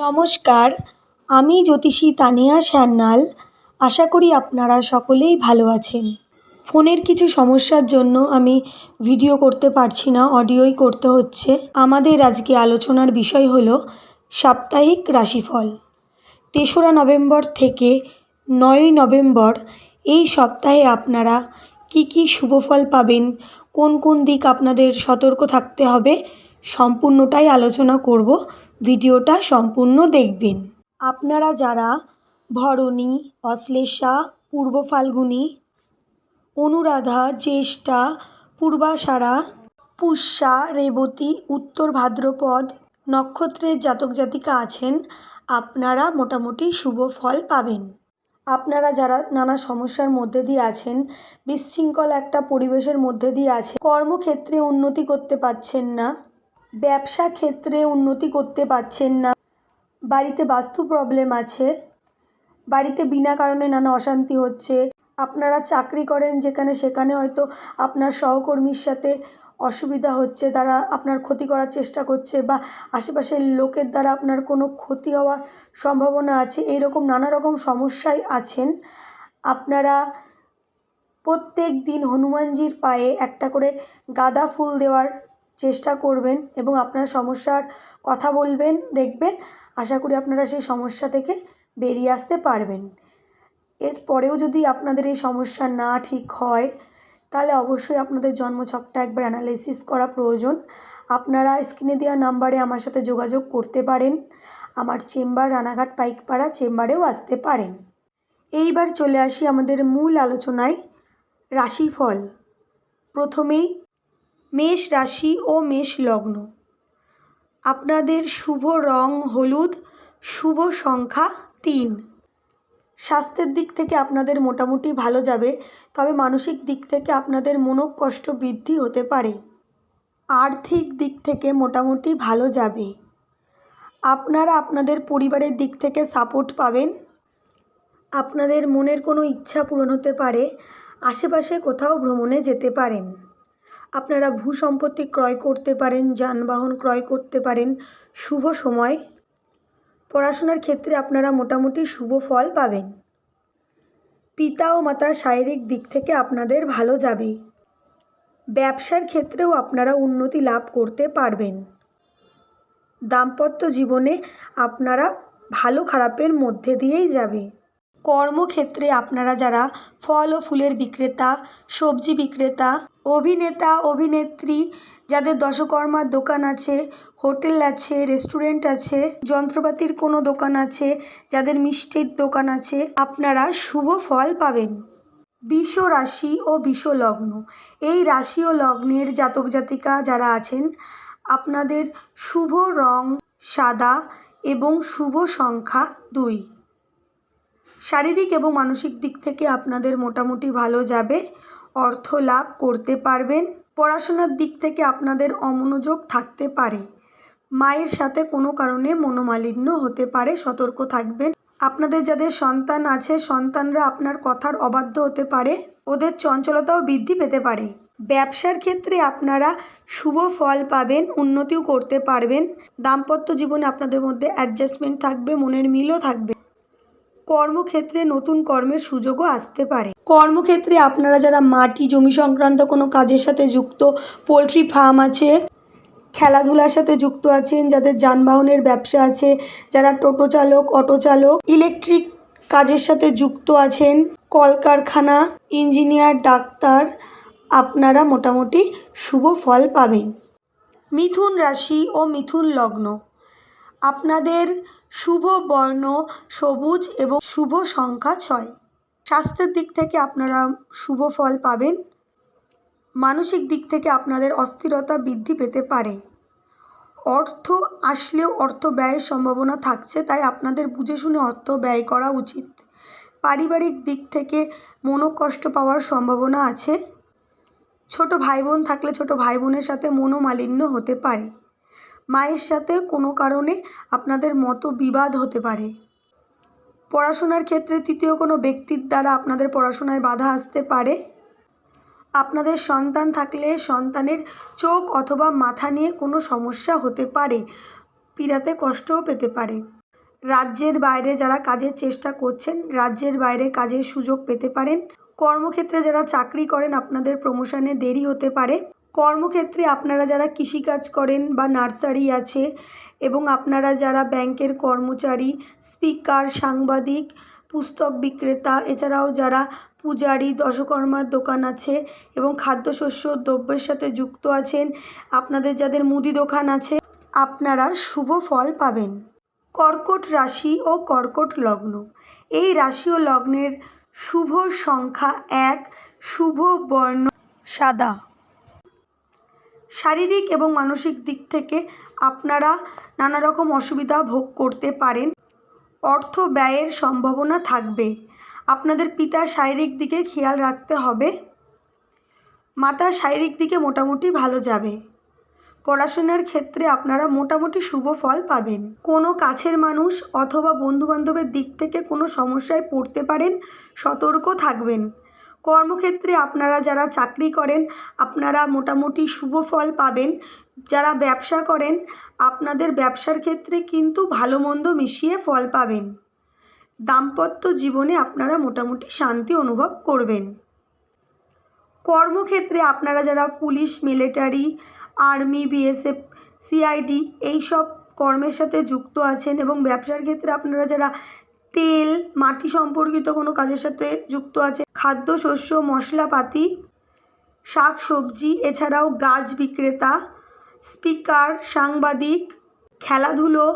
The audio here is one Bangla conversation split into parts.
নমস্কার, আমি জ্যোতিষী তানিয়া সান্যাল। আশা করি আপনারা সকলেই ভালো আছেন। ফোনের কিছু সমস্যার জন্য আমি ভিডিও করতে পারছি না, অডিওই করতে হচ্ছে। আমাদের আজকে আলোচনার বিষয় হলো সাপ্তাহিক রাশিফল। ৩রা নভেম্বর থেকে ৯ই নভেম্বর এই সপ্তাহে আপনারা কি কি শুভফল পাবেন, কোন কোন দিক আপনাদের সতর্ক থাকতে হবে, সম্পূর্ণটাই আলোচনা করব। ভিডিওটা সম্পূর্ণ দেখবেন। আপনারা যারা ভরণী, অশ্লেষা, পূর্ব ফাল্গুনী, অনুরাধা, জ্যেষ্ঠা, পূর্বাষাঢ়া, পুষ্যা, রেবতী, উত্তর ভাদ্রপদ নক্ষত্রের জাতক জাতিকা আছেন, আপনারা মোটামুটি শুভ ফল পাবেন। আপনারা যারা নানা সমস্যার মধ্যে দিয়ে আছেন, বিশৃঙ্খল একটা পরিবেশের মধ্যে দিয়ে আছেন, কর্মক্ষেত্রে উন্নতি করতে পারছেন না, ব্যবসা ক্ষেত্রে উন্নতি করতে পারছেন না, বাড়িতে বাস্তু প্রবলেম আছে, বাড়িতে বিনা কারণে নানা অশান্তি হচ্ছে, আপনারা চাকরি করেন যেখানে সেখানে হয়তো আপনার সহকর্মীর সাথে অসুবিধা হচ্ছে, তারা আপনার ক্ষতি করার চেষ্টা করছে বা আশেপাশের লোকের দ্বারা আপনার কোনো ক্ষতি হওয়ার সম্ভাবনা আছে, এইরকম নানা রকম সমস্যায় আছেন। আপনারা প্রত্যেক দিন হনুমানজির পায়ে একটা করে গাঁদা ফুল দেওয়ার চেষ্টা করবেন এবং আপনার সমস্যার কথা বলবেন, দেখবেন আশা করি আপনারা সেই সমস্যা থেকে বেরিয়ে আসতে পারবেন। এরপরেও যদি আপনাদের এই সমস্যা না ঠিক হয়, তাহলে অবশ্যই আপনাদের জন্মছকটা একবার অ্যানালাইসিস করা প্রয়োজন। আপনারা স্ক্রিনে দেওয়া নাম্বারে আমার সাথে যোগাযোগ করতে পারেন। আমার চেম্বার রানাঘাট পাইকপাড়া চেম্বারেও আসতে পারেন। এইবার চলে আসি আমাদের মূল আলোচনায়, রাশিফল। প্রথমেই মেষ রাশি ও মেষ লগ্ন। আপনাদের শুভ রং হলুদ, শুভ সংখ্যা ৩। স্বাস্থ্যের দিক থেকে আপনাদের মোটামুটি ভালো যাবে, তবে মানসিক দিক থেকে আপনাদের মনোকষ্ট বৃদ্ধি হতে পারে। আর্থিক দিক থেকে মোটামুটি ভালো যাবে। আপনারা আপনাদের পরিবারের দিক থেকে সাপোর্ট পাবেন। আপনাদের মনের কোনো ইচ্ছা পূরণ হতে পারে। আশেপাশে কোথাও ভ্রমণে যেতে পারেন। আপনারা ভূ সম্পত্তি ক্রয় করতে পারেন, যানবাহন ক্রয় করতে পারেন। শুভ সময়। পড়াশোনার ক্ষেত্রে আপনারা মোটামুটি শুভ ফল পাবেন। পিতা ও মাতার শারীরিক দিক থেকে আপনাদের ভালো যাবে। ব্যবসার ক্ষেত্রেও আপনারা উন্নতি লাভ করতে পারবেন। দাম্পত্য জীবনে আপনারা ভালো খারাপের মধ্যে দিয়েই যাবে। কর্মক্ষেত্রে আপনারা যারা ফল ও ফুলের বিক্রেতা, সবজি বিক্রেতা, অভিনেতা অভিনেত্রী, যাদের দশকর্মার দোকান আছে, হোটেল আছে, রেস্টুরেন্ট আছে, যন্ত্রপাতির কোনো দোকান আছে, যাদের মিষ্টির দোকান আছে, আপনারা শুভ ফল পাবেন। বৃষ রাশি ও বৃষ লগ্ন। এই রাশি ও লগ্নের জাতক জাতিকা যারা আছেন, আপনাদের শুভ রং সাদা এবং শুভ সংখ্যা ২। শারীরিক এবং মানসিক দিক থেকে আপনাদের মোটামুটি ভালো যাবে। অর্থ লাভ করতে পারবেন। পড়াশোনার দিক থেকে আপনাদের অমনোযোগ থাকতে পারে। মায়ের সাথে কোনো কারণে মনোমালিন্য হতে পারে, সতর্ক থাকবেন। আপনাদের যাদের সন্তান আছে, সন্তানরা আপনার কথার অবাধ্য হতে পারে, ওদের চঞ্চলতাও বৃদ্ধি পেতে পারে। ব্যবসার ক্ষেত্রে আপনারা শুভ ফল পাবেন, উন্নতিও করতে পারবেন। দাম্পত্য জীবনে আপনাদের মধ্যে অ্যাডজাস্টমেন্ট থাকবে, মনের মিলও থাকবে। কর্মক্ষেত্রে নতুন কর্মের সুযোগও আসতে পারে। কর্মক্ষেত্রে আপনারা যারা মাটি জমি সংক্রান্ত কোনো কাজের সাথে যুক্ত, পোলট্রি ফার্ম আছে, খেলাধুলার সাথে যুক্ত আছেন, যাদের যানবাহনের ব্যবসা আছে, যারা টোটো চালক, অটো চালক, ইলেকট্রিক কাজের সাথে যুক্ত আছেন, কলকারখানা, ইঞ্জিনিয়ার, ডাক্তার, আপনারা মোটামুটি শুভ ফল পাবেন। মিথুন রাশি ও মিথুন লগ্ন। আপনাদের শুভ বর্ণ সবুজ এবং শুভ সংখ্যা ৬। স্বাস্থ্যের দিক থেকে আপনারা শুভ ফল পাবেন। মানসিক দিক থেকে আপনাদের অস্থিরতা বৃদ্ধি পেতে পারে। অর্থ আসলেও অর্থ ব্যয়ের সম্ভাবনা থাকছে, তাই আপনাদের বুঝে শুনে অর্থ ব্যয় করা উচিত। পারিবারিক দিক থেকে মনোকষ্ট পাওয়ার সম্ভাবনা আছে। ছোট ভাই বোন থাকলে ছোট ভাই বোনের সাথে মনোমালিন্য হতে পারে। মায়ের সাথে কোনো কারণে আপনাদের মতবিবাদ হতে পারে। পড়াশোনার ক্ষেত্রে তৃতীয় কোনো ব্যক্তির দ্বারা আপনাদের পড়াশোনায় বাধা আসতে পারে। আপনাদের সন্তান থাকলে সন্তানের চোখ অথবা মাথা নিয়ে কোনো সমস্যা হতে পারে, পীড়াতে কষ্টও পেতে পারে। রাজ্যের বাইরে যারা কাজের চেষ্টা করছেন, রাজ্যের বাইরে কাজের সুযোগ পেতে পারেন। কর্মক্ষেত্রে যারা চাকরি করেন, আপনাদের প্রমোশনে দেরি হতে পারে। কর্মক্ষেত্রে আপনারা যারা কৃষিকাজ করেন বা নার্সারি আছে, এবং আপনারা যারা ব্যাংকের কর্মচারী, স্পিকার, সাংবাদিক, পুস্তক বিক্রেতা, এছাড়াও যারা পূজারী, দশকর্মার দোকান আছে এবং খাদ্যশস্য দ্রব্যের সাথে যুক্ত আছেন, আপনাদের যাদের মুদি দোকান আছে, আপনারা শুভ ফল পাবেন। কর্কট রাশি ও কর্কট লগ্ন, এই রাশি ও লগ্নের শুভ সংখ্যা 1, শুভ বর্ণ সাদা। শারীরিক এবং মানসিক দিক থেকে আপনারা নানা রকম অসুবিধা ভোগ করতে পারেন। অর্থ ব্যয়ের সম্ভাবনা থাকবে। আপনাদের পিতার শারীরিক দিকে খেয়াল রাখতে হবে। মাতার শারীরিক দিকে মোটামুটি ভালো যাবে। পড়াশোনার ক্ষেত্রে আপনারা মোটামুটি শুভ ফল পাবেন। কোনো কাছের মানুষ অথবা বন্ধুবান্ধবের দিক থেকে কোনো সমস্যায় পড়তে পারেন, সতর্ক থাকবেন। কর্মক্ষেত্রে আপনারা যারা চাকরি করেন, আপনারা মোটামুটি শুভ ফল পাবেন। যারা ব্যবসা করেন, আপনাদের ব্যবসার ক্ষেত্রে কিন্তু ভালো মন্দ মিশিয়ে ফল পাবেন। দাম্পত্য জীবনে আপনারা মোটামুটি শান্তি অনুভব করবেন। কর্মক্ষেত্রে আপনারা যারা police, military, army, BSF, CID এইসব কর্মের সাথে যুক্ত আছেন, এবং ব্যবসার ক্ষেত্রে আপনারা যারা তেল, মাটি সম্পর্কিত কোনো কাজের সাথে যুক্ত আছেন, খাদ্যশস্য, মশলাপাতি, শাক সবজি, এছাড়াও গাছ বিক্রেতা, স্পিকার, সাংবাদিক, খেলাধুলো,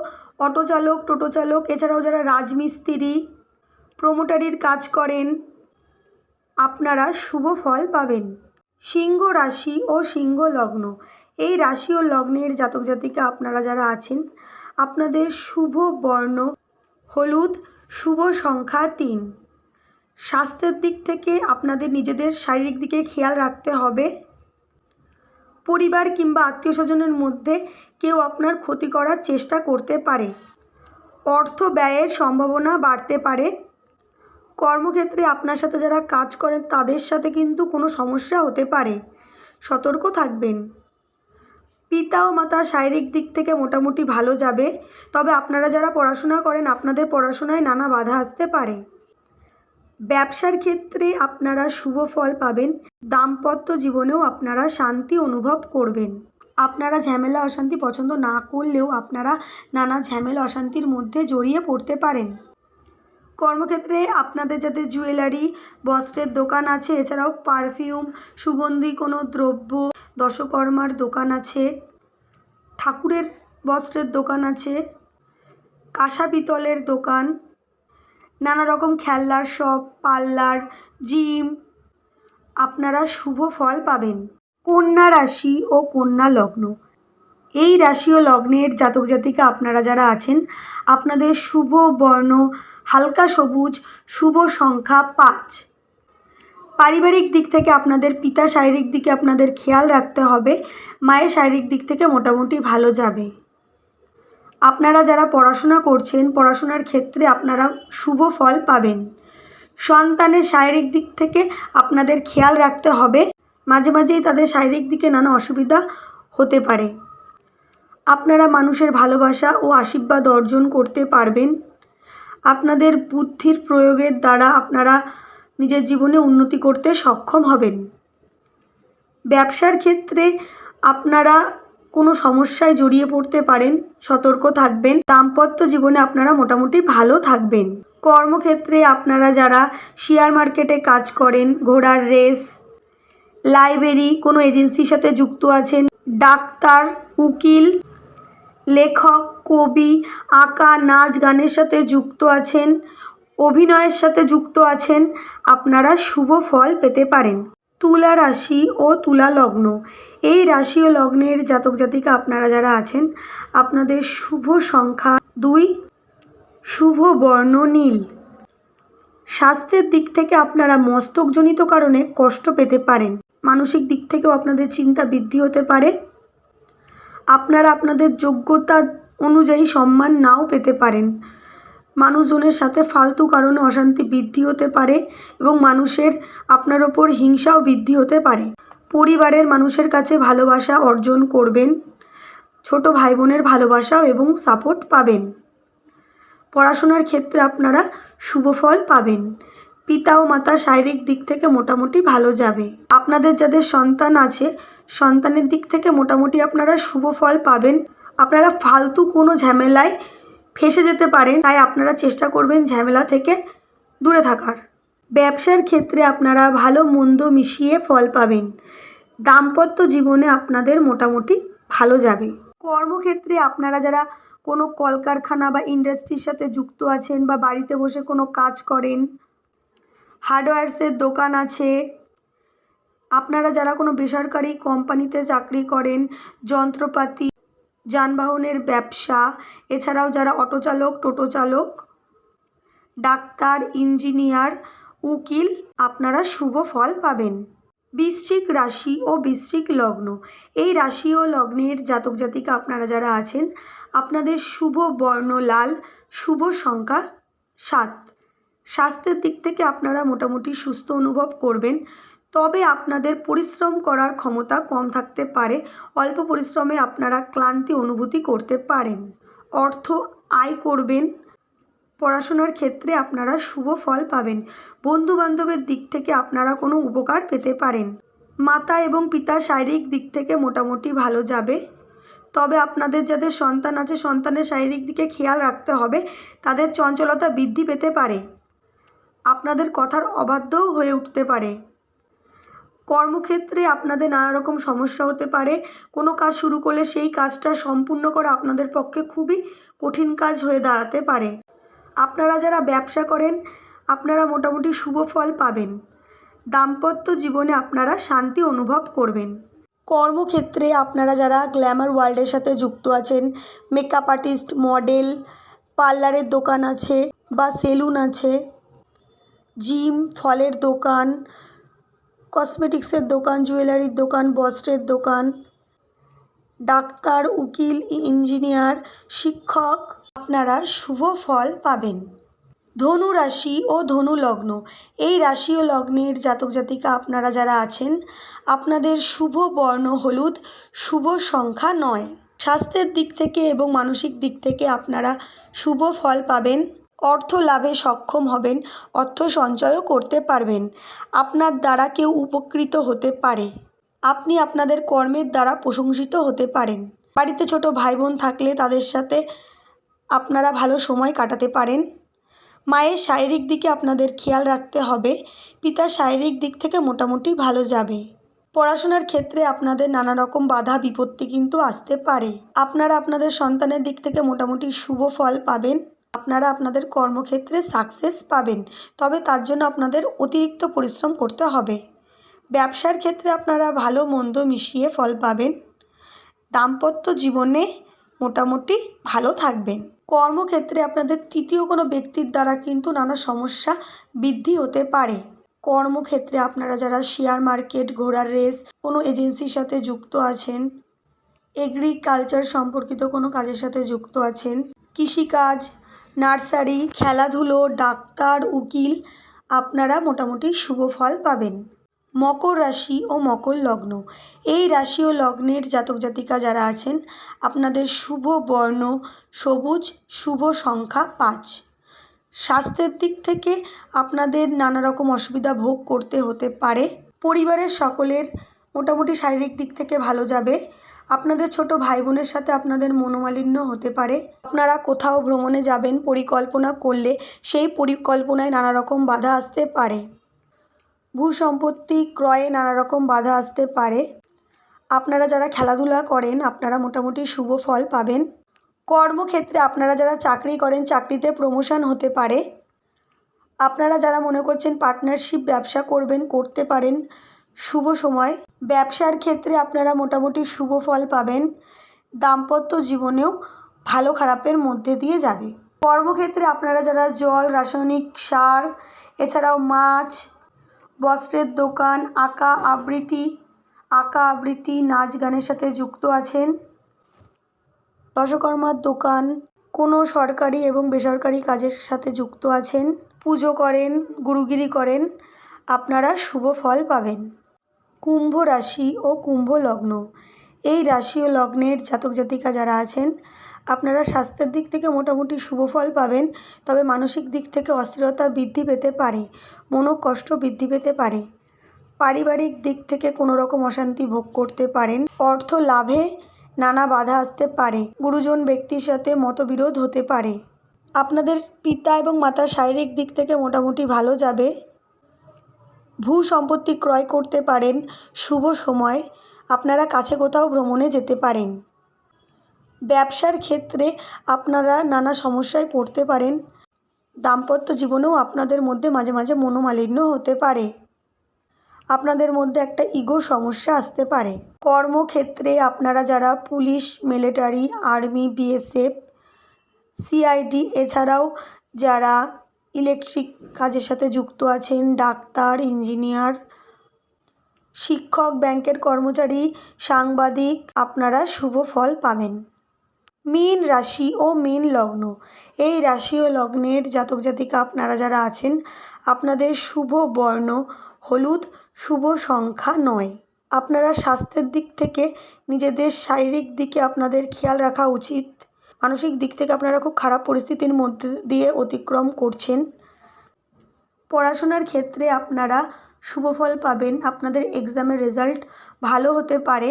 অটো চালক, টোটো চালক, এছাড়াও যারা রাজমিস্ত্রি, প্রোমোটারির কাজ করেন, আপনারা শুভ ফল পাবেন। সিংহ রাশি ও সিংহ লগ্ন, এই রাশি ও লগ্নের জাতক জাতিকা আপনারা যারা আছেন, আপনাদের শুভ বর্ণ হলুদ, শুভ সংখ্যা 3। স্বাস্থ্যের দিক থেকে আপনাদের নিজেদের শারীরিক দিকে খেয়াল রাখতে হবে। পরিবার কিংবা আত্মীয় স্বজনের মধ্যে কেউ আপনার ক্ষতি করার চেষ্টা করতে পারে। অর্থ ব্যয়ের সম্ভাবনা বাড়তে পারে। কর্মক্ষেত্রে আপনার সাথে যারা কাজ করেন তাদের সাথে কিন্তু কোনো সমস্যা হতে পারে, সতর্ক থাকবেন। পিতা ও মাতা শারীরিক দিক থেকে মোটামুটি ভালো যাবে, তবে আপনারা যারা পড়াশোনা করেন, আপনাদের পড়াশোনায় নানা বাধা আসতে পারে। ব্যবসার ক্ষেত্রে আপনারা শুভ ফল পাবেন। দাম্পত্য জীবনেও আপনারা শান্তি অনুভব করবেন। আপনারা ঝামেলা অশান্তি পছন্দ না করলেও আপনারা নানা ঝামেলা অশান্তির মধ্যে জড়িয়ে পড়তে পারেন। কর্মক্ষেত্রে আপনাদের যাদের জুয়েলারি, বস্ত্রের দোকান আছে, এছাড়াও পারফিউম, সুগন্ধি কোনো দ্রব্য, দশকর্মার দোকান আছে, ঠাকুরের বস্ত্রের দোকান আছে, কাঁসা পিতলের দোকান, নানা রকম খেলনার শপ, পার্লার, জিম, আপনারা শুভ ফল পাবেন। কন্যা রাশি ও কন্যা লগ্ন, এই রাশি ও লগ্নের জাতক জাতিকা আপনারা যারা আছেন, আপনাদের শুভ বর্ণ হালকা সবুজ, শুভ সংখ্যা 5। পারিবারিক দিক থেকে আপনাদের পিতা শারীরিক দিকে আপনাদের খেয়াল রাখতে হবে। মায়ের শারীরিক দিক থেকে মোটামুটি ভালো যাবে। আপনারা যারা পড়াশোনা করছেন, পড়াশোনার ক্ষেত্রে আপনারা শুভ ফল পাবেন। সন্তানের শারীরিক দিক থেকে আপনাদের খেয়াল রাখতে হবে। মাঝে মাঝেই তাদের শারীরিক দিকে নানা অসুবিধা হতে পারে। আপনারা মানুষের ভালোবাসা ও আশীর্বাদ অর্জন করতে পারবেন। আপনাদের বুদ্ধির প্রয়োগের দ্বারা আপনারা নিজের জীবনে উন্নতি করতে সক্ষম হবেন। ব্যবসার ক্ষেত্রে আপনারা কোনো সমস্যায় জড়িয়ে পড়তে পারেন, সতর্ক থাকবেন। দাম্পত্য জীবনে আপনারা মোটামুটি ভালো থাকবেন। কর্মক্ষেত্রে আপনারা যারা শেয়ার মার্কেটে কাজ করেন, ঘোড়ার রেস, লাইব্রেরি, কোনো এজেন্সির সাথে যুক্ত আছেন, ডাক্তার, উকিল, লেখক, কবি, আঁকা, নাচ, গানের সাথে যুক্ত আছেন, অভিনয়ের সাথে যুক্ত আছেন, আপনারা শুভ ফল পেতে পারেন। তুলা রাশি ও তুলা লগ্ন, এই রাশি ও লগ্নের জাতক জাতিকা আপনারা যারা আছেন, আপনাদের শুভ সংখ্যা 2, শুভ বর্ণ নীল। স্বাস্থ্যের দিক থেকে আপনারা মস্তকজনিত কারণে কষ্ট পেতে পারেন। মানসিক দিক থেকেও আপনাদের চিন্তা বৃদ্ধি হতে পারে। আপনারা আপনাদের যোগ্যতা অনুযায়ী সম্মান নাও পেতে পারেন। মানুষজনের সাথে ফালতু কারণে অশান্তি বৃদ্ধি হতে পারে এবং মানুষের আপনার ওপর হিংসাও বৃদ্ধি হতে পারে। পরিবারের মানুষের কাছে ভালোবাসা অর্জন করবেন। ছোট ভাই বোনের ভালোবাসা এবং সাপোর্ট পাবেন। পড়াশোনার ক্ষেত্রে আপনারা শুভ ফল পাবেন। পিতা ও মাতা শারীরিক দিক থেকে মোটামুটি ভালো যাবে। আপনাদের যাদের সন্তান আছে, সন্তানের দিক থেকে মোটামুটি আপনারা শুভ ফল পাবেন। আপনারা ফালতু কোনো ঝামেলায় ফেঁসে যেতে পারেন, তাই আপনারা চেষ্টা করবেন ঝামেলা থেকে দূরে থাকার। ব্যবসার ক্ষেত্রে আপনারা ভালো মন্দ মিশিয়ে ফল পাবেন। দাম্পত্য জীবনে আপনাদের মোটামুটি ভালো যাবে। কর্মক্ষেত্রে আপনারা যারা কোনো কলকারখানা বা ইন্ডাস্ট্রির সাথে যুক্ত আছেন বা বাড়িতে বসে কোনো কাজ করেন, হার্ডওয়্যারসের দোকান আছে, আপনারা যারা কোনো বেসরকারি কোম্পানিতে চাকরি করেন, যন্ত্রপাতি যানবাহনের ব্যবসা, এছাড়াও যারা অটো চালক, টোটো চালক, ডাক্তার, ইঞ্জিনিয়ার, উকিল, আপনারা শুভ ফল পাবেন। বৃশ্চিক রাশি ও বৃশ্চিক লগ্ন, এই রাশি ও লগ্নের জাতক জাতিকা আপনারা যারা আছেন, আপনাদের শুভ বর্ণ লাল, শুভ সংখ্যা 7। স্বাস্থ্যের দিক থেকে আপনারা মোটামুটি সুস্থ অনুভব করবেন, তবে আপনাদের পরিশ্রম করার ক্ষমতা কম থাকতে পারে। অল্প পরিশ্রমে আপনারা ক্লান্তি অনুভূতি করতে পারেন। অর্থ আয় করবেন। পড়াশোনার ক্ষেত্রে আপনারা শুভ ফল পাবেন। বন্ধু বান্ধবের দিক থেকে আপনারা কোনো উপকার পেতে পারেন। মাতা এবং পিতা শারীরিক দিক থেকে মোটামুটি ভালো যাবে, তবে আপনাদের যাদের সন্তান আছে, সন্তানের শারীরিক দিকে খেয়াল রাখতে হবে। তাদের চঞ্চলতা বৃদ্ধি পেতে পারে, আপনাদের কথার অবাধ্যও হয়ে উঠতে পারে। কর্মক্ষেত্রে আপনাদের নানা রকম সমস্যা হতে পারে। কোনো কাজ শুরু করলে সেই কাজটা সম্পূর্ণ করা আপনাদের পক্ষে খুবই কঠিন কাজ হয়ে দাঁড়াতে পারে। আপনারা যারা ব্যবসা করেন, আপনারা মোটামুটি শুভ ফল পাবেন। দাম্পত্য জীবনে আপনারা শান্তি অনুভব করবেন। কর্মক্ষেত্রে আপনারা যারা গ্ল্যামার ওয়ার্ল্ডের সাথে যুক্ত আছেন, মেকআপ আর্টিস্ট, মডেল, পার্লারের দোকান আছে বা সেলুন আছে, জিম, ফলের দোকান, কসমেটিক্সের দোকান, জুয়েলারির দোকান, বস্ত্রের দোকান, ডাক্তার, উকিল, ইঞ্জিনিয়ার, শিক্ষক, আপনারা শুভ ফল পাবেন। ধনু রাশি ও ধনু লগ্ন, এই রাশি ও লগ্নের জাতক জাতিকা আপনারা যারা আছেন, আপনাদের শুভ বর্ণ হলুদ, শুভ সংখ্যা 9। স্বাস্থ্যের দিক থেকে এবং মানসিক দিক থেকে আপনারা শুভ ফল পাবেন। অর্থ লাভে সক্ষম হবেন, অর্থ সঞ্চয়ও করতে পারবেন। আপনার দ্বারা কেউ উপকৃত হতে পারে। আপনি আপনাদের কর্মের দ্বারা প্রশংসিত হতে পারেন। বাড়িতে ছোট ভাই বোন থাকলে তাদের সাথে আপনারা ভালো সময় কাটাতে পারেন। মায়ের শারীরিক দিকে আপনাদের খেয়াল রাখতে হবে। পিতার শারীরিক দিক থেকে মোটামুটি ভালো যাবে। পড়াশোনার ক্ষেত্রে আপনাদের নানা রকম বাধা বিপত্তি কিন্তু আসতে পারে। আপনারা আপনাদের সন্তানের দিক থেকে মোটামুটি শুভ ফল পাবেন। আপনারা আপনাদের কর্মক্ষেত্রে সাকসেস পাবেন, তবে তার জন্য আপনাদের অতিরিক্ত পরিশ্রম করতে হবে। ব্যবসার ক্ষেত্রে আপনারা ভালো মন্দ মিশিয়ে ফল পাবেন। দাম্পত্য জীবনে মোটামুটি ভালো থাকবেন। কর্মক্ষেত্রে আপনাদের তৃতীয় কোনো ব্যক্তির দ্বারা কিন্তু নানা সমস্যা বৃদ্ধি হতে পারে। কর্মক্ষেত্রে আপনারা যারা শেয়ার মার্কেট, ঘোড়ার রেস, কোনো এজেন্সির সাথে যুক্ত আছেন, এগ্রিকালচার সম্পর্কিত কোনো কাজের সাথে যুক্ত আছেন, কৃষিকাজ, নার্সারি, খেলাধুলো, ডাক্তার, উকিল, আপনারা মোটামুটি শুভ ফল পাবেন। মকর রাশি ও মকর লগ্ন, এই রাশি ও লগ্নের জাতক জাতিকা যারা আছেন, আপনাদের শুভ বর্ণ সবুজ, শুভ সংখ্যা 5। স্বাস্থ্যের দিক থেকে আপনাদের নানা রকম অসুবিধা ভোগ করতে হতে পারে। পরিবারের সকলের মোটামুটি শারীরিক দিক থেকে ভালো যাবে। আপনাদের ছোট ভাই বোনের সাথে আপনাদের মনোমালিন্য হতে পারে। আপনারা কোথাও ভ্রমণে যাবেন পরিকল্পনা করলে সেই পরিকল্পনায় নানা রকম বাধা আসতে পারে। ভূসম্পত্তি ক্রয়ে নানা রকম বাধা আসতে পারে। আপনারা যারা খেলাধুলা করেন, আপনারা মোটামুটি শুভ ফল পাবেন। কর্মক্ষেত্রে আপনারা যারা চাকরি করেন, চাকরিতে প্রমোশন হতে পারে। আপনারা যারা মনে করছেন পার্টনারশিপ ব্যবসা করবেন, করতে পারেন, শুভ সময়। ব্যবসার ক্ষেত্রে আপনারা মোটামুটি শুভ ফল পাবেন। দাম্পত্য জীবনেও ভালো খারাপের মধ্যে দিয়ে যাবে। কর্মক্ষেত্রে আপনারা যারা জল, রাসায়নিক সার, এছাড়াও মাছ, বস্ত্রের দোকান, আঁকা আবৃত্তি, নাচ গানের সাথে যুক্ত আছেন, দশকর্মার দোকান, কোনো সরকারি এবং বেসরকারি কাজের সাথে যুক্ত আছেন, পুজো করেন, গুরুগিরি করেন, আপনারা শুভ ফল পাবেন। কুম্ভ রাশি ও কুম্ভ লগ্ন, এই রাশি ও লগ্নের জাতক জাতিকা যারা আছেন, আপনারা স্বাস্থ্যের দিক থেকে মোটামুটি শুভ ফল পাবেন, তবে মানসিক দিক থেকে অস্থিরতা বৃদ্ধি পেতে পারে, মনোকষ্ট বৃদ্ধি পেতে পারে। পারিবারিক দিক থেকে কোনো রকম অশান্তি ভোগ করতে পারেন। অর্থ লাভে নানা বাধা আসতে পারে। গুরুজন ব্যক্তির সাথে মতবিরোধ হতে পারে। আপনাদের পিতা এবং মাতার শারীরিক দিক থেকে মোটামুটি ভালো যাবে। ভূ সম্পত্তি ক্রয় করতে পারেন। শুভ সময়, আপনারা কাছে কোথাও ভ্রমণে যেতে পারেন। ব্যবসার ক্ষেত্রে আপনারা নানা সমস্যায় পড়তে পারেন। দাম্পত্য জীবনেও আপনাদের মধ্যে মাঝে মাঝে মনোমালিন্য হতে পারে। আপনাদের মধ্যে একটা ইগো সমস্যা আসতে পারে। কর্মক্ষেত্রে আপনারা যারা police, military, army, BSF, CID, এছাড়াও যারা ইলেকট্রিক কাজের সাথে যুক্ত আছেন, ডাক্তার, ইঞ্জিনিয়ার, শিক্ষক, ব্যাংকের কর্মচারী, সাংবাদিক, আপনারা শুভ ফল পাবেন। মীন রাশি ও মীন লগ্ন, এই রাশি ও লগ্নের জাতক জাতিকা আপনারা যারা আছেন, আপনাদের শুভ বর্ণ হলুদ, শুভ সংখ্যা 9। আপনারা স্বাস্থ্যের দিক থেকে নিজেদের শারীরিক দিকে আপনাদের খেয়াল রাখা উচিত। মানসিক দিক থেকে আপনারা খুব খারাপ পরিস্থিতির মধ্যে দিয়ে অতিক্রম করছেন। পড়াশোনার ক্ষেত্রে আপনারা শুভ ফল পাবেন। আপনাদের এক্সামের রেজাল্ট ভালো হতে পারে।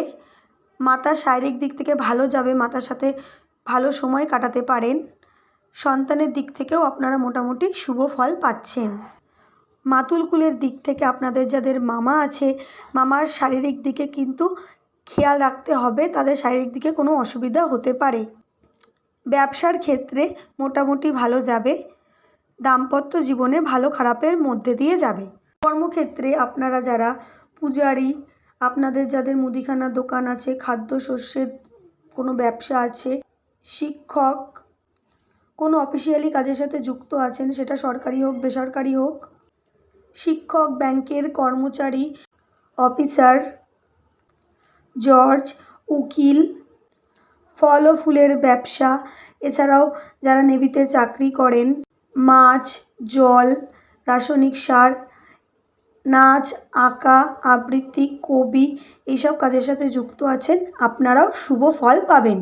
মাতার শারীরিক দিক থেকে ভালো যাবে, মাতার সাথে ভালো সময় কাটাতে পারেন। সন্তানের দিক থেকেও আপনারা মোটামুটি শুভ ফল পাচ্ছেন। মাতুল কুলের দিক থেকে আপনাদের যাদের মামা আছে, মামার শারীরিক দিকে কিন্তু খেয়াল রাখতে হবে, তাদের শারীরিক দিকে কোনো অসুবিধা হতে পারে। ব্যবসার ক্ষেত্রে মোটামুটি ভালো যাবে। দাম্পত্য জীবনে ভালো খারাপের মধ্যে দিয়ে যাবে। কর্মক্ষেত্রে আপনারা যারা পূজারি, আপনাদের যাদের মুদিখানার দোকান আছে, খাদ্যশস্যের কোনো ব্যবসা আছে, শিক্ষক, কোনো অফিসিয়ালি কাজের সাথে যুক্ত আছেন, সেটা সরকারি হোক বেসরকারি হোক, শিক্ষক, ব্যাংকের কর্মচারী, অফিসার, জজ, উকিল, ফল ও ফুলের ব্যবসা, এছাড়াও যারা নেভিতে চাকরি করেন, মাছ, জল, রাসায়নিক সার, নাচ, আঁকা, আবৃত্তি, কবি, এইসব কাজের সাথে যুক্ত আছেন, আপনারাও শুভ ফল পাবেন।